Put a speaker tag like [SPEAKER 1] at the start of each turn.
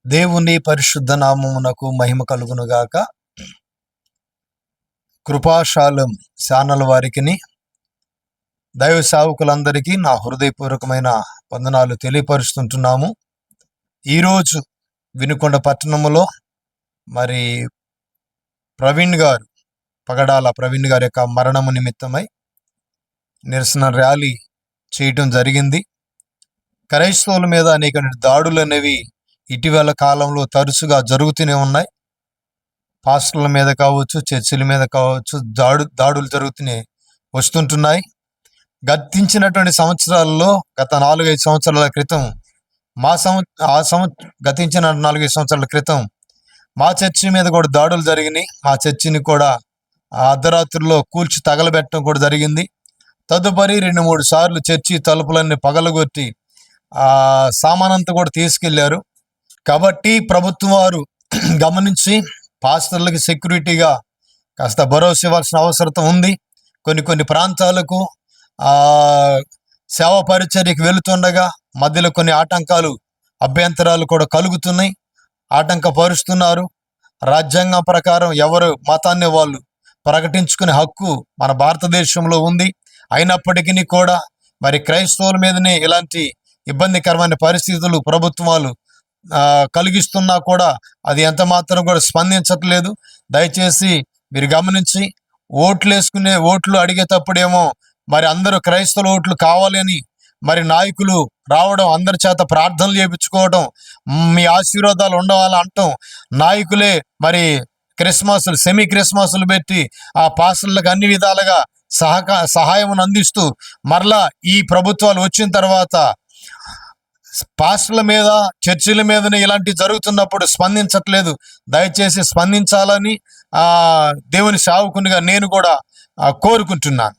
[SPEAKER 1] దేవుని పరిశుద్ధ నామమునకు మహిమ కలుగునుగాక. కృపాశాలం ఛానల్ వారికిని దైవ సేవకులందరికీ నా హృదయపూర్వకమైన వందనాలు తెలియపరుస్తుంటున్నాము. ఈరోజు వినుకొండ పట్టణములో మరి పగడాల ప్రవీణ్ గారి యొక్క మరణము నిమిత్తమై నిరసన ర్యాలీ చేయటం జరిగింది. క్రైస్తవుల మీద అనేక దాడులు అనేవి ఇటీవల కాలంలో తరచుగా జరుగుతూనే ఉన్నాయి. పాస్టర్ల మీద కావచ్చు, చర్చిల మీద కావచ్చు, దాడులు జరుగుతూనే వస్తుంటున్నాయి. గతించినటువంటి సంవత్సరాల్లో గత 4-5 సంవత్సరాల క్రితం గతించిన 4-5 సంవత్సరాల క్రితం మా చర్చి మీద కూడా దాడులు జరిగినాయి. మా చర్చిని కూడా అర్ధరాత్రుల్లో కూల్చి తగలబెట్టడం కూడా జరిగింది. తదుపరి 2-3 సార్లు చర్చి తలుపులన్నీ పగలగొట్టి సామానంతా కూడా తీసుకెళ్లారు. కాబట్టి ప్రభుత్వం వారు గమనించి పాస్టర్లకి సెక్యూరిటీగా కాస్త భరోసా ఇవ్వాల్సిన అవసరం ఉంది. కొన్ని ప్రాంతాలకు సేవ పరిచర్యకి వెళుతుండగా మధ్యలో కొన్ని ఆటంకాలు, అభ్యంతరాలు కూడా కలుగుతున్నాయి, ఆటంకపరుస్తున్నారు. రాజ్యాంగం ప్రకారం ఎవరు మతాన్ని వాళ్ళు ప్రకటించుకునే హక్కు మన భారతదేశంలో ఉంది. అయినప్పటికీ కూడా మరి క్రైస్తవుల మీదనే ఇలాంటి ఇబ్బందికరమైన పరిస్థితులు ప్రభుత్వాలు కలిగిస్తున్నా కూడా అది ఎంత మాత్రం కూడా స్పందించట్లేదు. దయచేసి మీరు గమనించి ఓట్లు అడిగేటప్పుడేమో మరి అందరూ క్రైస్తవుల ఓట్లు కావాలని మరి నాయకులు రావడం, అందరి చేత ప్రార్థనలు చేయించుకోవడం, మీ ఆశీర్వాదాలు ఉండవాలని అంటాం. నాయకులే మరి సెమీ క్రిస్మస్లు పెట్టి ఆ పాస్టర్లకు అన్ని విధాలుగా సహాయం అందిస్తూ మరలా ఈ ప్రభుత్వాలు వచ్చిన తర్వాత పాస్టర్ల మీద, చర్చిల మీదనే ఇలాంటి జరుగుతున్నప్పుడు స్పందించట్లేదు. దయచేసి స్పందించాలని దేవుని సేవకునిగా నేను కూడా కోరుకుంటున్నాను.